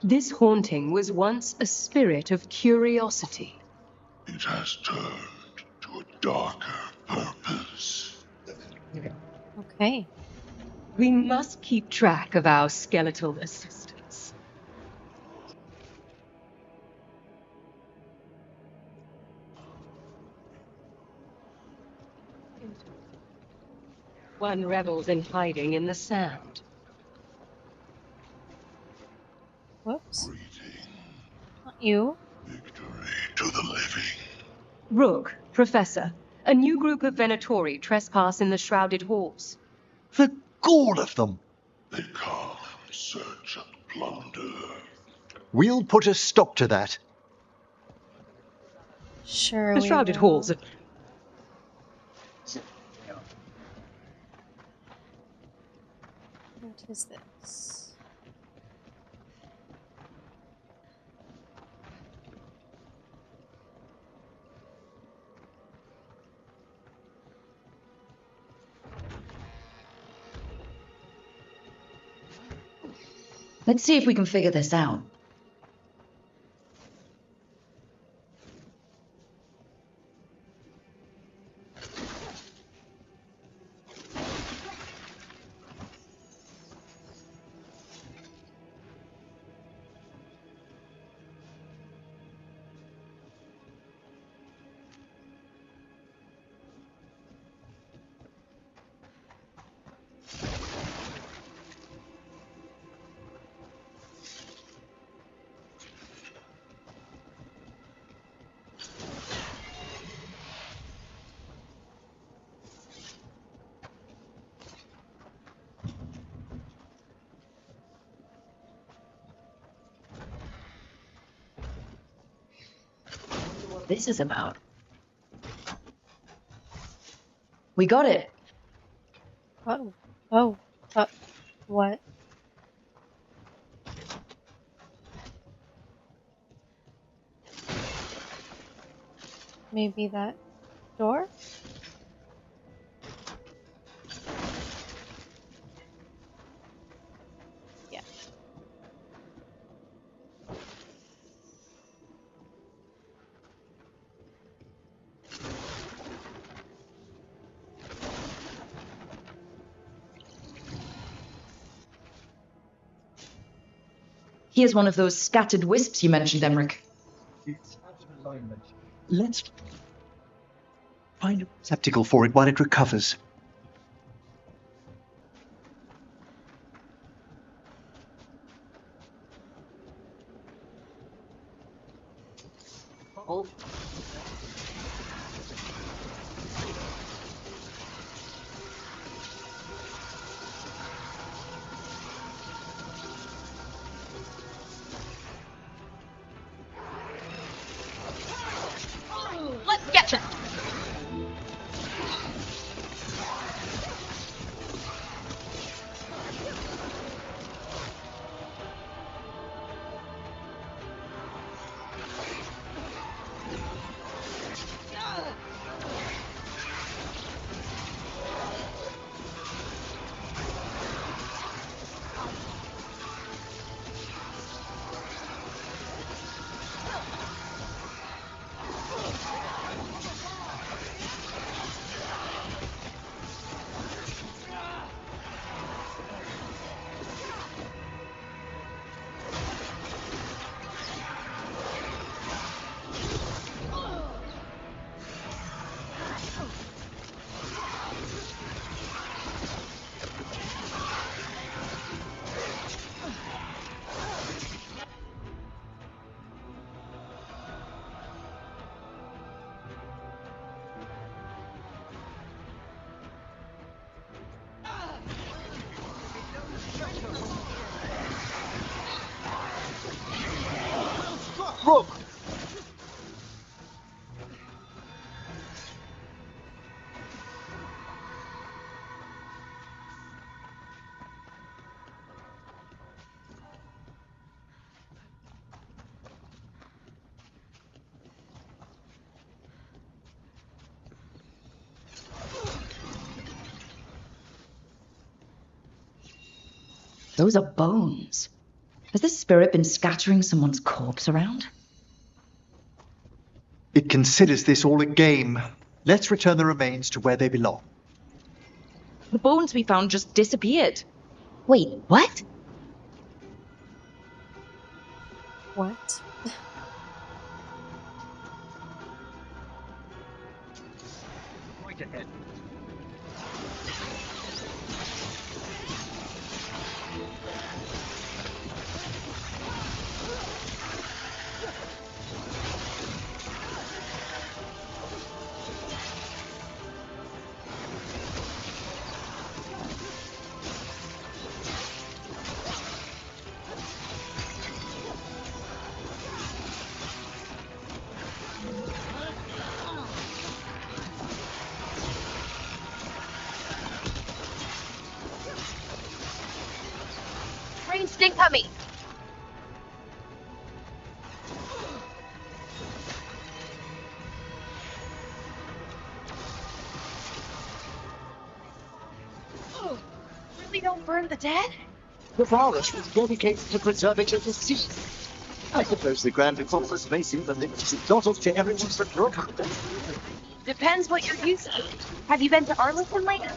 This haunting was once a spirit of curiosity. It has turned to a darker purpose. Okay. We must keep track of our skeletal assistants. One revels in hiding in the sand. Whoops. Not you. To the living. Rook, Professor, a new group of Venatori trespass in the shrouded halls. The gall of them! They come in search and plunder. We'll put a stop to that. Sure. The shrouded halls are... What is this? Let's see if we can figure this out. This is about. We got it. Oh. What? Maybe that door? Yeah. Here's one of those scattered wisps you mentioned, Emmerich. It's out of alignment. Let's find a receptacle for it while it recovers. Rook! Those are bones. Has this spirit been scattering someone's corpse around? It considers this all a game. Let's return the remains to where they belong. The bones we found just disappeared. Wait, what? What? Right ahead. Ranged incoming! Really don't burn the dead? The forest was dedicated to preserving the deceased. I suppose the Grand Necropolis may seem a limited dot of heritage but look. Depends what you're using. Have you been to Arlington lately?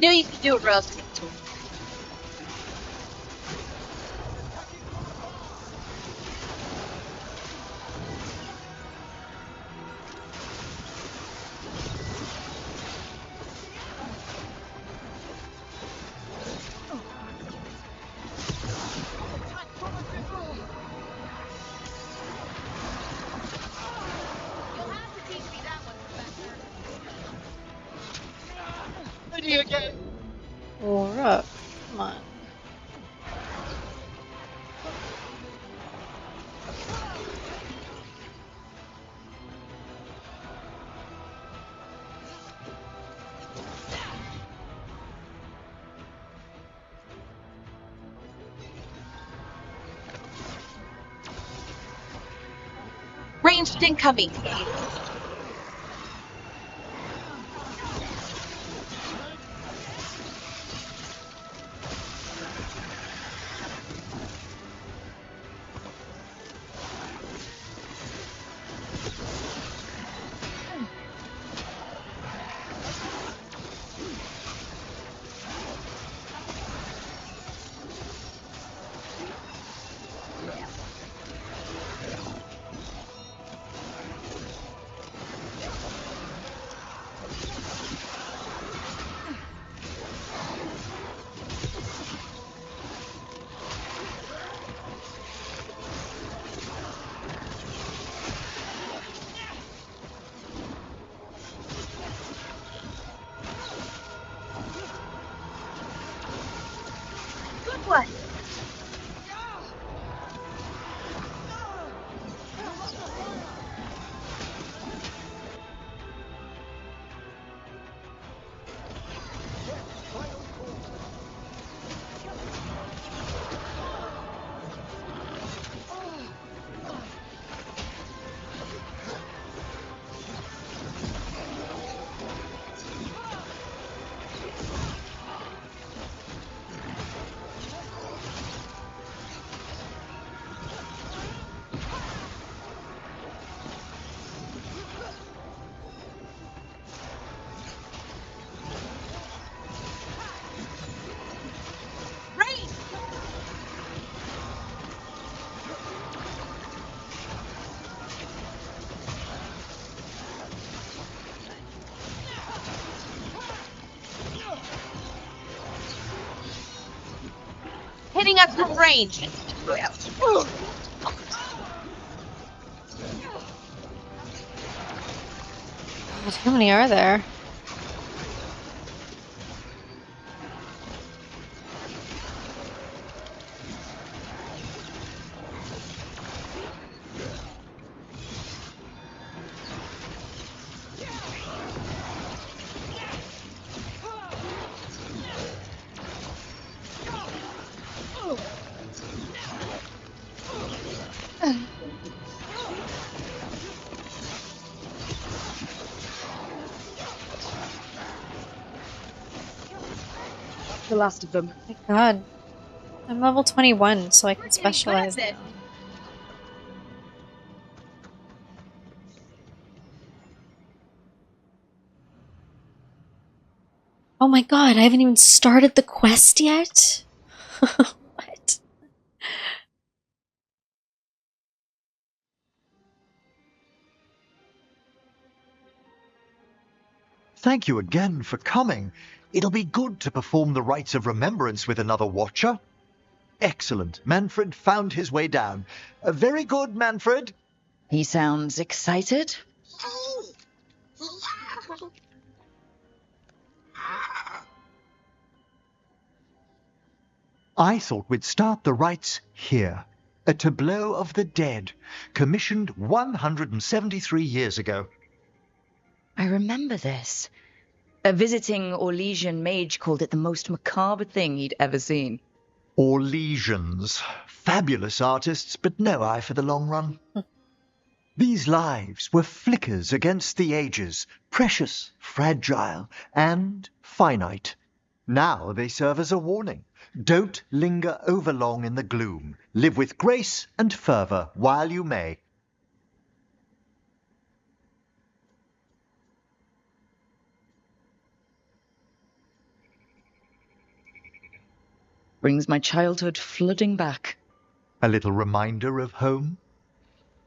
Knew you could do it, Rust. ready again. Oh, Rook, come on. Ranged incoming. Good one. Hitting us from range. God, how many are there? The last of them. My God. I'm level 21, so I can specialize now. Oh my God, I haven't even started the quest yet? What? Thank you again for coming. It'll be good to perform the rites of remembrance with another watcher. Excellent. Manfred found his way down. Very good, Manfred. He sounds excited. I thought we'd start the rites here. A tableau of the dead, commissioned 173 years ago. I remember this. A visiting Orlesian mage called it the most macabre thing he'd ever seen. Orlesians. Fabulous artists, but no eye for the long run. These lives were flickers against the ages, precious, fragile, and finite. Now they serve as a warning. Don't linger overlong in the gloom. Live with grace and fervour while you may. Brings my childhood flooding back. A little reminder of home?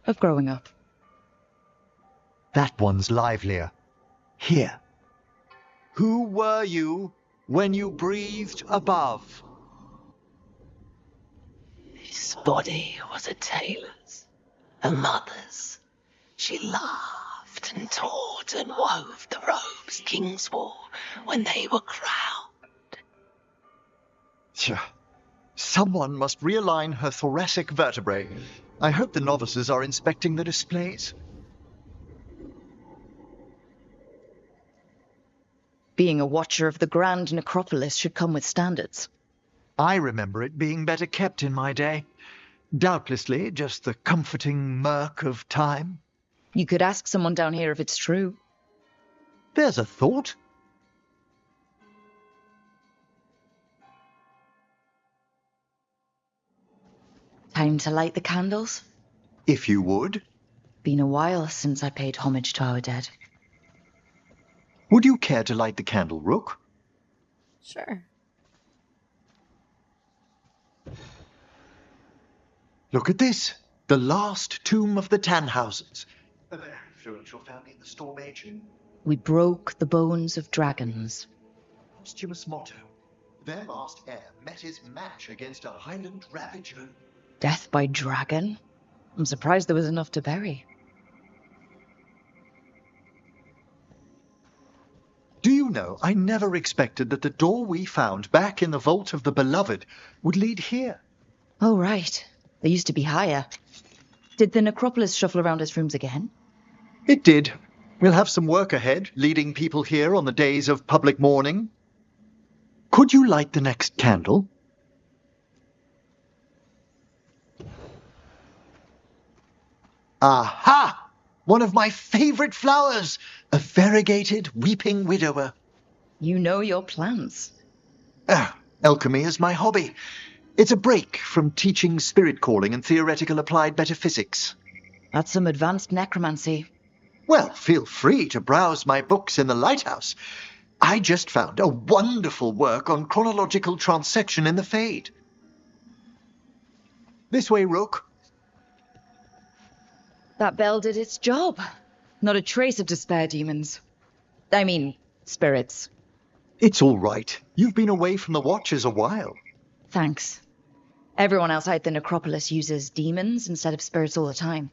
Of growing up. That one's livelier. Here. Who were you when you breathed above? His body was a tailor's, a mother's. She laughed carved and taught and wove the robes kings wore when they were crowned. Tja. Someone must realign her thoracic vertebrae. I hope the novices are inspecting the displays. Being a watcher of the Grand Necropolis should come with standards. I remember it being better kept in my day. Doubtlessly just the comforting murk of time. You could ask someone down here if it's true. There's a thought. Time to light the candles? If you would. Been a while since I paid homage to our dead. Would you care to light the candle, Rook? Sure. Look at this. The last tomb of the Tannhausens. A very influential family in the Storm Age. We broke the bones of dragons. Posthumous motto. Their last heir met his match against a Highland ravager. Death by dragon? I'm surprised there was enough to bury. Do you know, I never expected that the door we found back in the Vault of the Beloved would lead here. Oh, right. They used to be higher. Did the necropolis shuffle around its rooms again? It did. We'll have some work ahead, leading people here on the days of public mourning. Could you light the next candle? Aha! One of my favorite flowers! A variegated weeping widower. You know your plants. Alchemy is my hobby. It's a break from teaching spirit calling and theoretical applied metaphysics. That's some advanced necromancy. Well, feel free to browse my books in the lighthouse. I just found a wonderful work on chronological transection in the Fade. This way, Rook. That bell did its job. Not a trace of despair demons. I mean, spirits. It's all right. You've been away from the Watchers a while. Thanks. Everyone outside the necropolis uses demons instead of spirits all the time.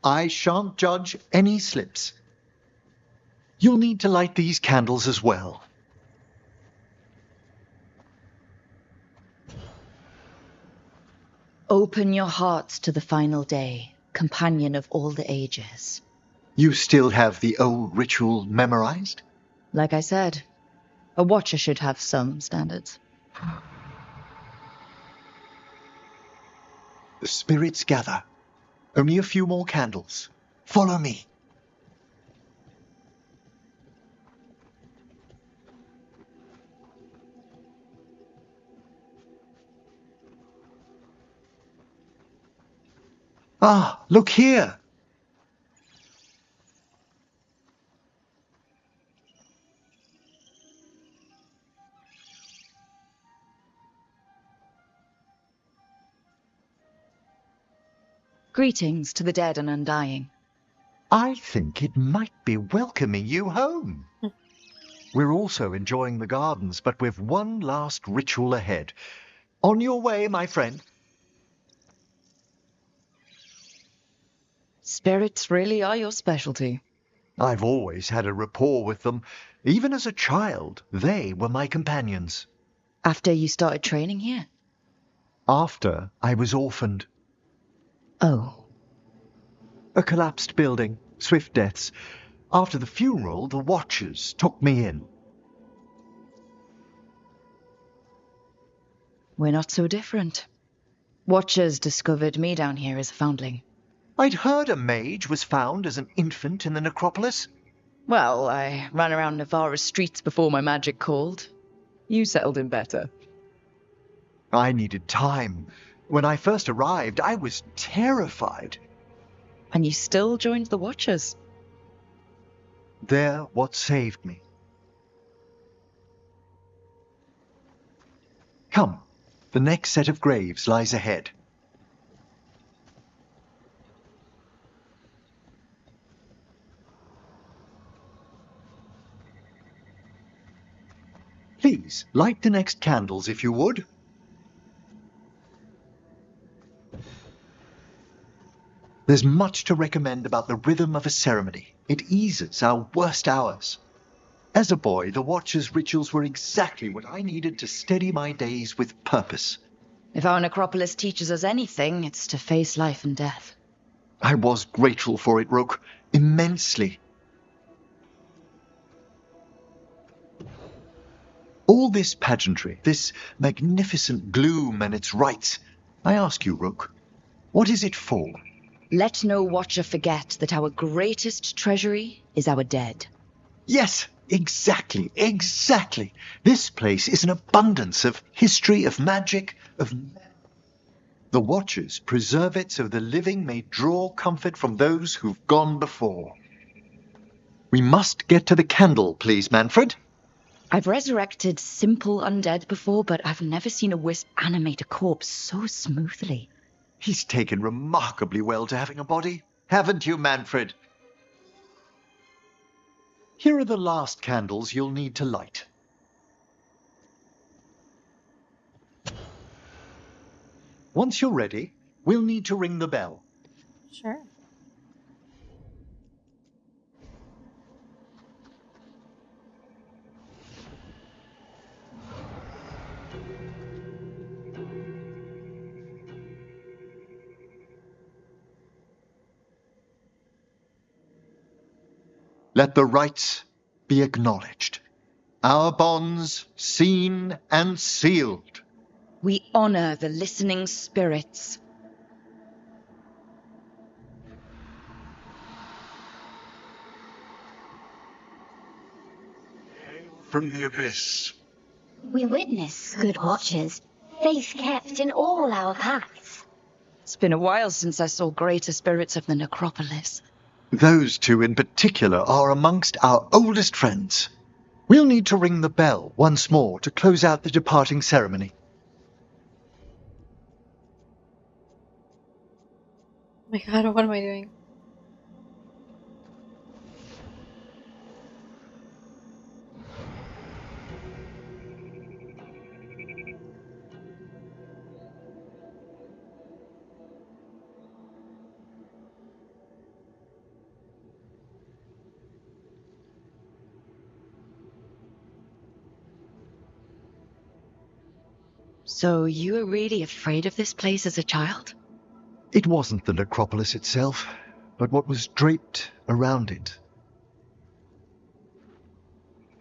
I shan't judge any slips. You'll need to light these candles as well. Open your hearts to the final day, companion of all the ages. You still have the old ritual memorized? Like I said, a watcher should have some standards. The spirits gather. Only a few more candles. Follow me. Ah, look here. Greetings to the dead and undying. I think it might be welcoming you home. We're also enjoying the gardens, but with one last ritual ahead. On your way, my friend. Spirits really are your specialty. I've always had a rapport with them. Even as a child, they were my companions. After you started training here? After I was orphaned. Oh. A collapsed building, swift deaths. After the funeral, the Watchers took me in. We're not so different. Watchers discovered me down here as a foundling. I'd heard a mage was found as an infant in the necropolis. Well, I ran around Navarra's streets before my magic called. You settled in better. I needed time. When I first arrived, I was terrified. And you still joined the Watchers? They're what saved me. Come, the next set of graves lies ahead. Please, light the next candles if you would. There's much to recommend about the rhythm of a ceremony. It eases our worst hours. As a boy, the Watcher's rituals were exactly what I needed to steady my days with purpose. If our necropolis teaches us anything, it's to face life and death. I was grateful for it, Rook. Immensely. All this pageantry, this magnificent gloom and its rites, I ask you, Rook, what is it for? Let no Watcher forget that our greatest treasury is our dead. Yes, exactly, exactly. This place is an abundance of history, of magic, of... The Watchers preserve it so the living may draw comfort from those who've gone before. We must get to the candle, please, Manfred. I've resurrected simple undead before, but I've never seen a wisp animate a corpse so smoothly. He's taken remarkably well to having a body, haven't you, Manfred? Here are the last candles you'll need to light. Once you're ready, we'll need to ring the bell. Sure. Let the rites be acknowledged. Our bonds seen and sealed. We honor the listening spirits. From the abyss. We witness good watchers, faith kept in all our paths. It's been a while since I saw greater spirits of the necropolis. Those two in particular are amongst our oldest friends. We'll need to ring the bell once more to close out the departing ceremony. Oh my god, what am I doing? So you were really afraid of this place as a child? It wasn't the necropolis itself, but what was draped around it.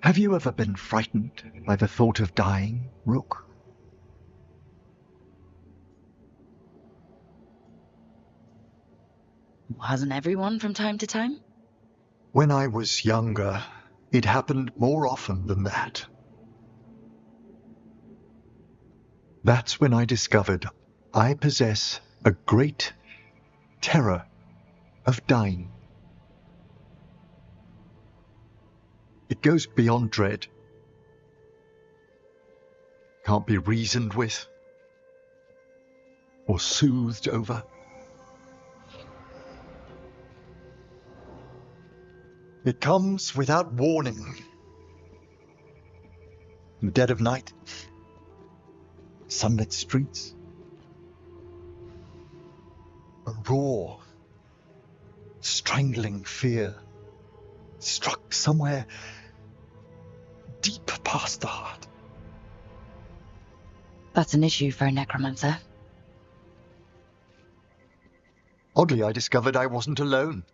Have you ever been frightened by the thought of dying, Rook? Hasn't everyone from time to time? When I was younger, it happened more often than that. That's when I discovered I possess a great terror of dying. It goes beyond dread. Can't be reasoned with or soothed over. It comes without warning. In the dead of night, sunlit streets, a raw, strangling fear struck somewhere deep past the heart. That's an issue for a necromancer. Oddly, I discovered I wasn't alone.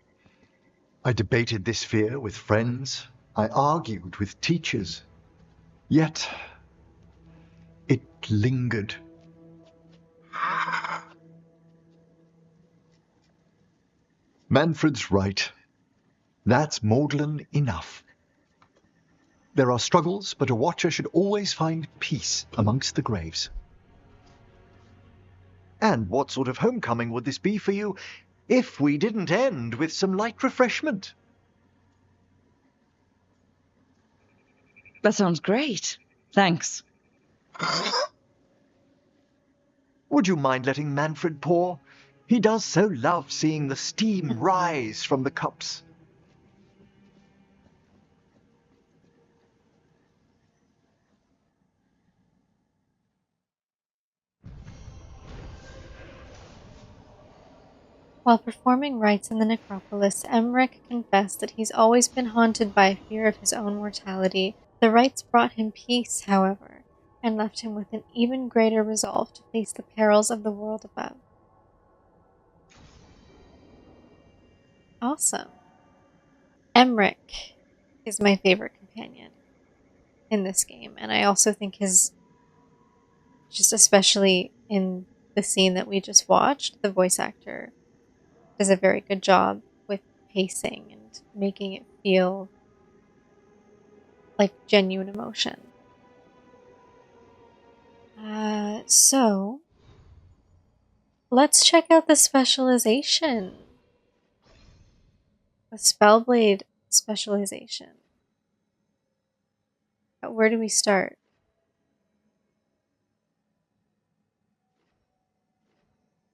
I debated this fear with friends. I argued with teachers. Yet, it lingered. Manfred's right. That's maudlin enough. There are struggles, but a watcher should always find peace amongst the graves. And what sort of homecoming would this be for you if we didn't end with some light refreshment? That sounds great. Thanks. Would you mind letting Manfred pour? He does so love seeing the steam rise from the cups. While performing rites in the necropolis, Emmerich confessed that he's always been haunted by a fear of his own mortality. The rites brought him peace, however, and left him with an even greater resolve to face the perils of the world above. Awesome. Emmerich is my favorite companion in this game, and I also think just especially in the scene that we just watched, the voice actor does a very good job with pacing and making it feel like genuine emotion. So let's check out the specialization. The Spellblade specialization. Where do we start?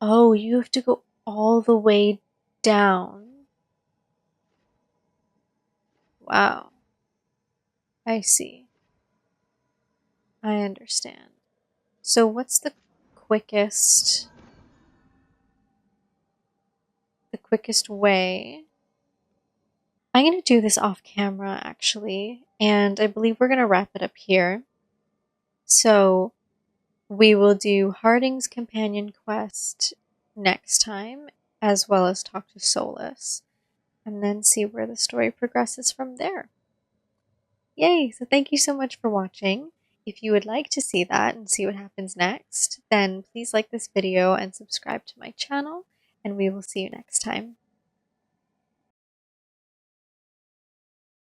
Oh, you have to go all the way down. Wow. I see. I understand. So what's the quickest way? I'm going to do this off camera actually, and I believe we're going to wrap it up here. So we will do Harding's companion quest next time, as well as talk to Solus, and then see where the story progresses from there. Yay! So thank you so much for watching. If you would like to see that and see what happens next, then please like this video and subscribe to my channel, and we will see you next time.